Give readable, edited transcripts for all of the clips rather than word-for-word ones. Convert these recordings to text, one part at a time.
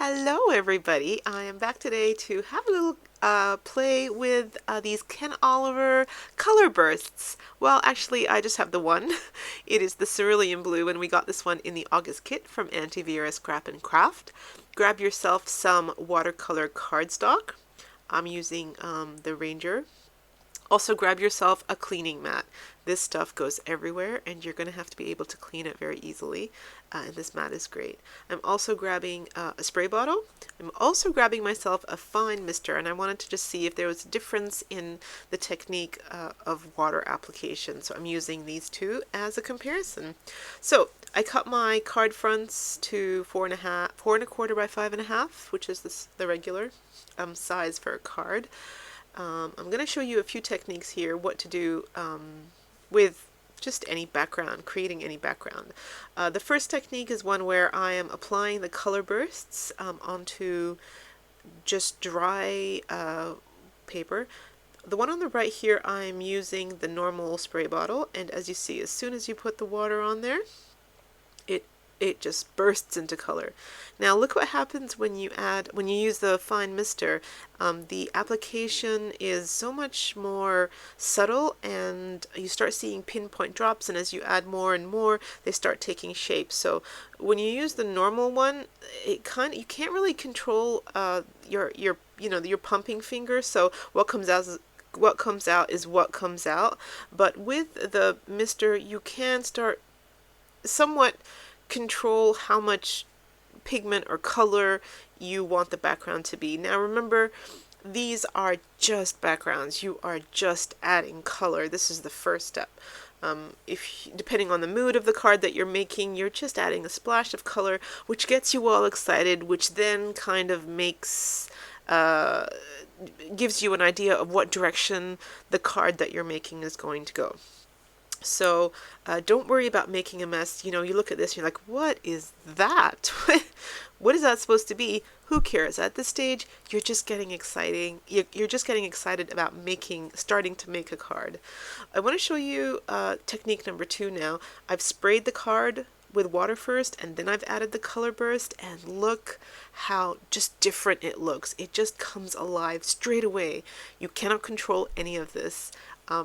Hello everybody, I am back today to have a little play with these Ken Oliver color bursts. Well, actually I just have the one. It is the cerulean blue, and we got this one in the August kit from Antivirus Scrap and Craft. Grab yourself some watercolor cardstock. I'm using the Ranger. Also grab yourself a cleaning mat. This stuff goes everywhere and you're going to have to be able to clean it very easily, and this mat is great. I'm also grabbing a spray bottle. I'm also grabbing myself a fine mister, and I wanted to just see if there was a difference in the technique of water application. So I'm using these two as a comparison. So I cut my card fronts to 4.25 by 5.5, which is the regular size for a card. I'm going to show you a few techniques here, what to do with just any background, creating any background. The first technique is one where I am applying the color bursts onto just dry paper. The one on the right here, I'm using the normal spray bottle, and as you see, as soon as you put the water on there, it just bursts into color. Now look what happens when you use the fine mister. The application is so much more subtle, and you start seeing pinpoint drops, and as you add more and more, they start taking shape. So when you use the normal one, you can't really control your pumping finger. So what comes out is what comes out. But with the mister, you can start somewhat control how much pigment or color you want the background to be. Now remember, these are just backgrounds. You are just adding color. This is the first step. Depending on the mood of the card that you're making, you're just adding a splash of color, which gets you all excited, which then kind of gives you an idea of what direction the card that you're making is going to go. So don't worry about making a mess. You look at this and you're like, what is that? What is that supposed to be? Who cares? At this stage, you're just getting exciting. You're just getting excited about starting to make a card. I want to show you technique number 2 now. I've sprayed the card with water first, and then I've added the color burst, and look how just different it looks. It just comes alive straight away. You cannot control any of this.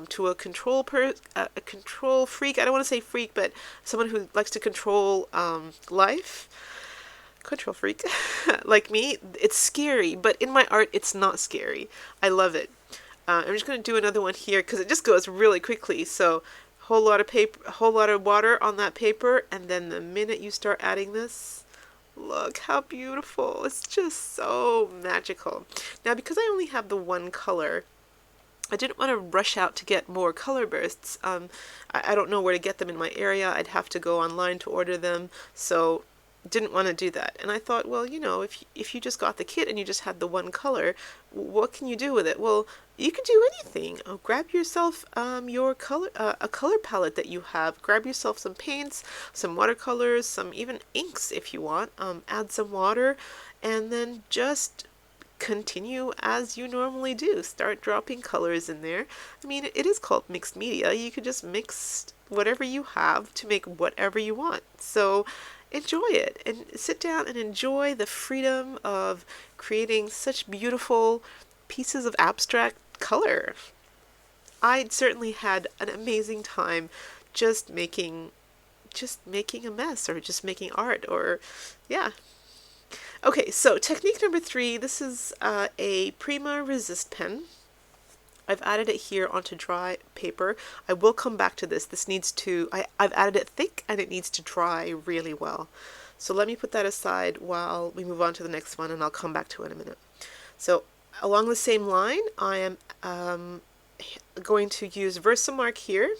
To a control freak, I don't want to say freak, but someone who likes to control life, control freak, like me, it's scary, but in my art, it's not scary. I love it. I'm just going to do another one here because it just goes really quickly. So whole lot of water on that paper, and then the minute you start adding this, look how beautiful. It's just so magical. Now, because I only have the one color, I didn't want to rush out to get more color bursts. I don't know where to get them in my area. I'd have to go online to order them, so didn't want to do that. And I thought, well, if you just got the kit and you just had the one color, what can you do with it? Well, you can do anything. Grab yourself a color palette that you have. Grab yourself some paints, some watercolors, some even inks if you want. Add some water, and then just continue as you normally do. Start dropping colors in there. I mean, it is called mixed media. You could just mix whatever you have to make whatever you want. So enjoy it and sit down and enjoy the freedom of creating such beautiful pieces of abstract color. I certainly had an amazing time just making a mess, or just making art, or yeah. Okay, so technique number 3, this is a Prima Resist pen. I've added it here onto dry paper. I will come back to this. I've added it thick, and it needs to dry really well. So let me put that aside while we move on to the next one, and I'll come back to it in a minute. So along the same line, I am going to use Versamark here,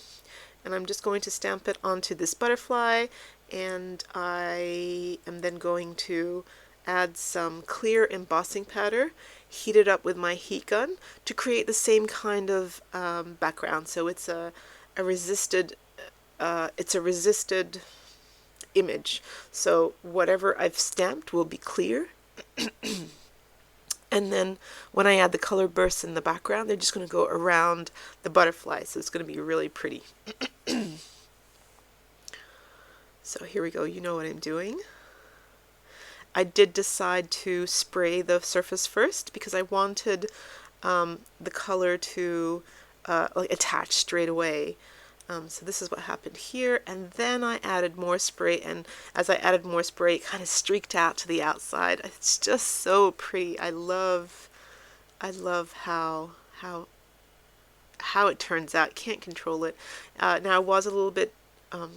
and I'm just going to stamp it onto this butterfly, and I am then going to add some clear embossing powder, heat it up with my heat gun to create the same kind of background. So it's a resisted image. So whatever I've stamped will be clear. And then when I add the color bursts in the background, they're just going to go around the butterfly. So it's going to be really pretty. So here we go. You know what I'm doing. I did decide to spray the surface first because I wanted the color to like attach straight away. So this is what happened here, and then I added more spray, and as I added more spray, it kind of streaked out to the outside. It's just so pretty. I love how it turns out. Can't control it. Now I was a little bit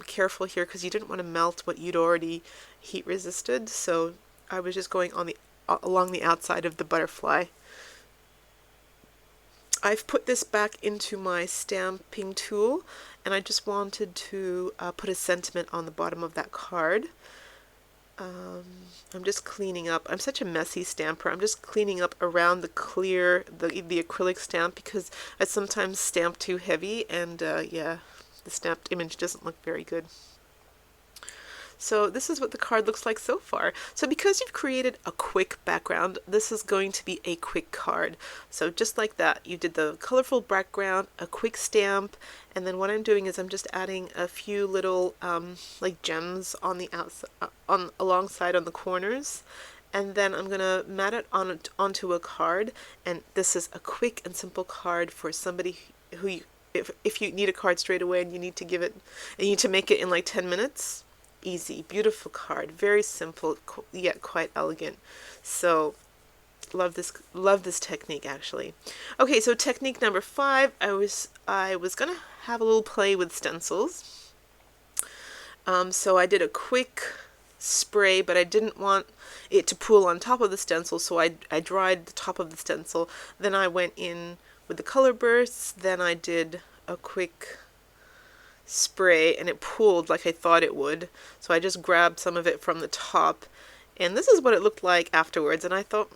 careful here because you didn't want to melt what you'd already heat resisted, so I was just going on the along the outside of the butterfly. I've put this back into my stamping tool, and I just wanted to put a sentiment on the bottom of that card. I'm just cleaning up. I'm such a messy stamper. I'm just cleaning up around the acrylic stamp because I sometimes stamp too heavy, and yeah, the stamped image doesn't look very good. So this is what the card looks like so far. So because you've created a quick background, this is going to be a quick card. So just like that, you did the colorful background, a quick stamp, and then what I'm doing is I'm just adding a few little like gems on the outside, alongside on the corners, and then I'm gonna mat it onto a card. And this is a quick and simple card for somebody who if you need a card straight away and you need to give it, and you need to make it in like 10 minutes. Easy, beautiful card, very simple yet quite elegant. So love this technique actually. Okay, so technique number 5, I was gonna have a little play with stencils. So I did a quick spray, but I didn't want it to pool on top of the stencil, so I dried the top of the stencil. Then I went in with the color bursts. Then I did a quick spray, and it pooled like I thought it would, so I just grabbed some of it from the top, and this is what it looked like afterwards. And I thought,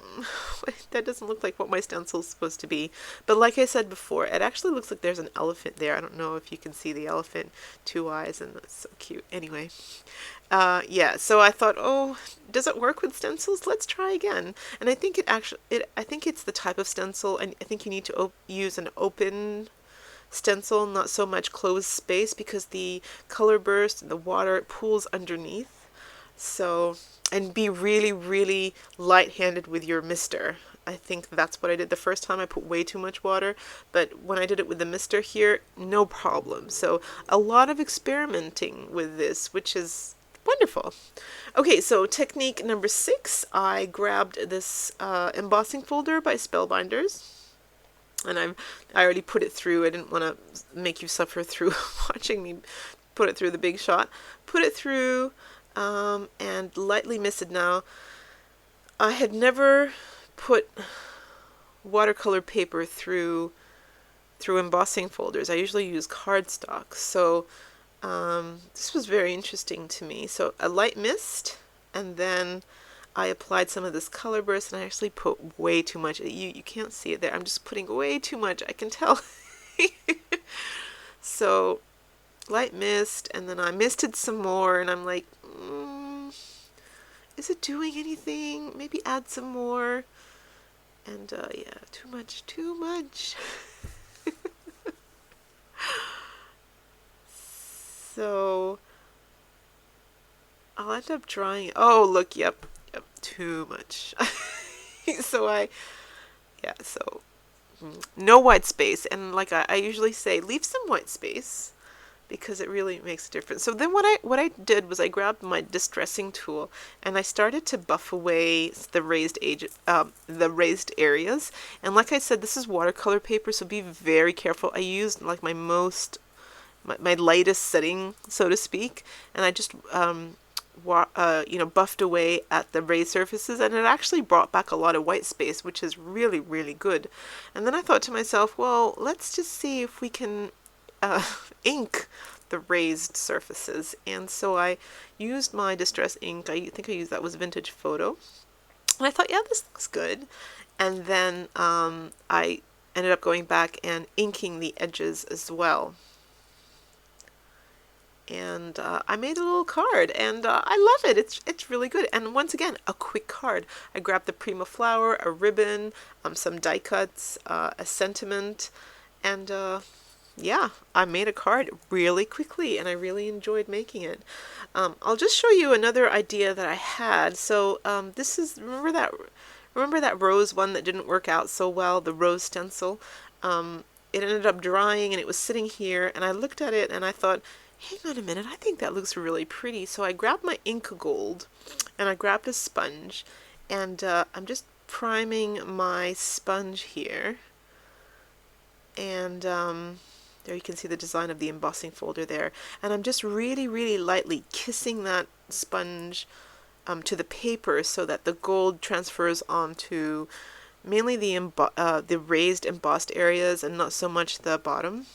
wait, that doesn't look like what my stencil is supposed to be. But like I said before, it actually looks like there's an elephant there. I don't know if you can see the elephant, 2 eyes, and that's so cute. Anyway, yeah, so I thought, oh, does it work with stencils? Let's try again. And I think I think it's the type of stencil, and I think you need to use an open stencil, not so much closed space, because the color burst and the water pools underneath. So, and be really, really light-handed with your mister. I think that's what I did the first time. I put way too much water, but when I did it with the mister here, no problem. So a lot of experimenting with this, which is wonderful. Okay, so technique number 6, I grabbed this embossing folder by Spellbinders. And I already put it through. I didn't want to make you suffer through watching me put it through the big shot. Put it through and lightly misted. Now, I had never put watercolor paper through embossing folders. I usually use cardstock. So this was very interesting to me. So a light mist, and then I applied some of this color burst, and I actually put way too much. You can't see it there. I'm just putting way too much. I can tell. So light mist, and then I misted some more, and I'm like, is it doing anything? Maybe add some more. And yeah, too much. So I'll end up drawing. Oh, look, yep, too much. So so no white space. And like I usually say, leave some white space, because it really makes a difference. So then what I did was I grabbed my distressing tool, and I started to buff away the raised areas. And like I said, this is watercolor paper, so be very careful. I used like my lightest setting, so to speak, and I just buffed away at the raised surfaces, and it actually brought back a lot of white space, which is really, really good. And then I thought to myself, well, let's just see if we can ink the raised surfaces. And so I used my distress ink. I think I used that was Vintage Photo, and I thought, yeah, this looks good. And then I ended up going back and inking the edges as well. And I made a little card, and I love it. It's really good. And once again, a quick card. I grabbed the Prima flower, a ribbon, some die cuts, a sentiment, and yeah, I made a card really quickly and I really enjoyed making it. I'll just show you another idea that I had. So this is, remember that rose one that didn't work out so well, the rose stencil? It ended up drying and it was sitting here and I looked at it and I thought, hang on a minute, I think that looks really pretty. So I grabbed my ink gold and I grabbed a sponge and I'm just priming my sponge here. And there you can see the design of the embossing folder there. And I'm just really, really lightly kissing that sponge to the paper so that the gold transfers onto mainly the raised embossed areas and not so much the bottom.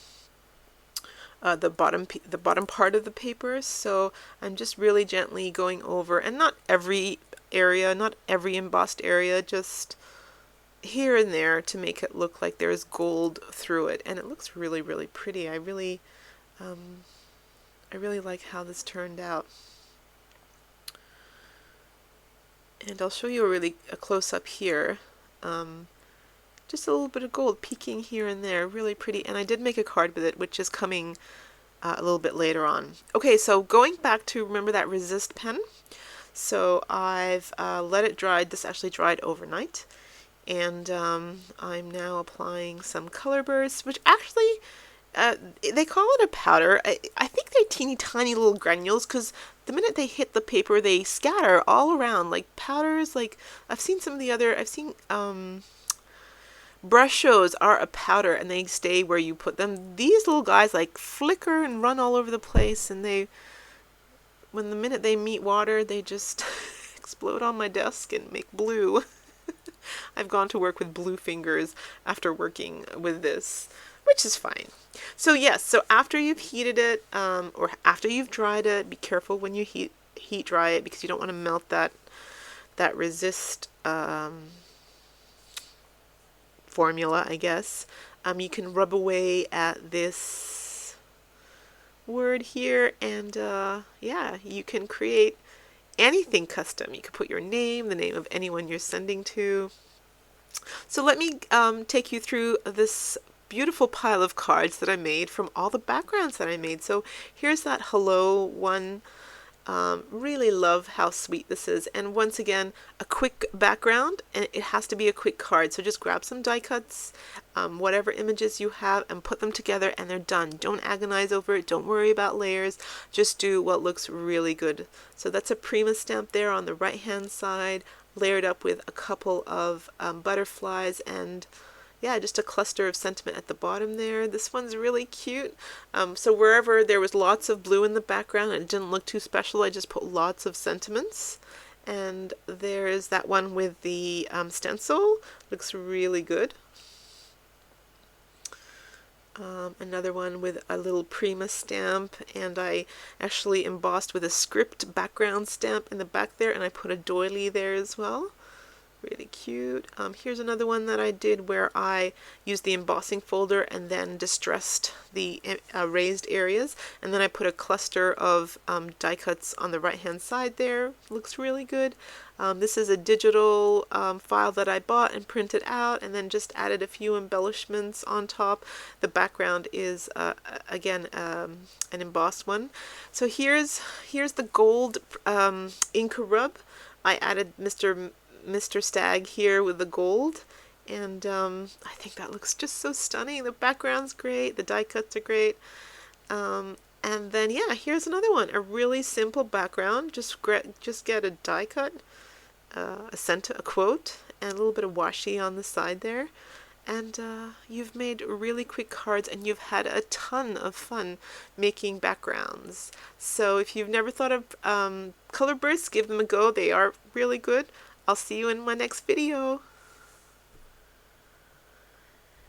The bottom part of the paper. So I'm just really gently going over, and not every area, not every embossed area, just here and there to make it look like there's gold through it, and it looks really, really pretty. I really like how this turned out. And I'll show you a close up here. Just a little bit of gold peeking here and there, really pretty. And I did make a card with it, which is coming a little bit later on. Okay, so going back to, remember that resist pen? So I've let it dry. This actually dried overnight. And I'm now applying some color bursts, which actually, they call it a powder. I think they're teeny tiny little granules, because the minute they hit the paper, they scatter all around like powders. Like I've seen brush shows are a powder and they stay where you put them. These little guys like flicker and run all over the place, and when the minute they meet water, they just explode on my desk and make blue. I've gone to work with blue fingers after working with this, which is fine. So yes, so after you've heated it, or after you've dried it, be careful when you heat dry it, because you don't want to melt that resist formula, I guess. You can rub away at this word here, and yeah, you can create anything custom. You could put your name, the name of anyone you're sending to. So let me take you through this beautiful pile of cards that I made from all the backgrounds that I made. So here's that hello one. Really love how sweet this is. And once again, a quick background, and it has to be a quick card. So just grab some die cuts, whatever images you have, and put them together, and they're done. Don't agonize over it. Don't worry about layers. Just do what looks really good. So that's a Prima stamp there on the right hand side, layered up with a couple of butterflies, and yeah, just a cluster of sentiment at the bottom there. This one's really cute. So wherever there was lots of blue in the background and it didn't look too special, I just put lots of sentiments. And there's that one with the stencil. Looks really good. Another one with a little Prima stamp, and I actually embossed with a script background stamp in the back there, and I put a doily there as well. Really cute. Here's another one that I did where I used the embossing folder and then distressed the raised areas, and then I put a cluster of die cuts on the right hand side there. Looks really good. This is a digital file that I bought and printed out, and then just added a few embellishments on top. The background is again an embossed one. So here's the gold ink rub. I added Mr. Stag here with the gold, and I think that looks just so stunning. The background's great, the die cuts are great, and then yeah, here's another one, a really simple background. Just get a die cut, a quote, and a little bit of washi on the side there, and you've made really quick cards, and you've had a ton of fun making backgrounds. So if you've never thought of color bursts, give them a go. They are really good. I'll see you in my next video.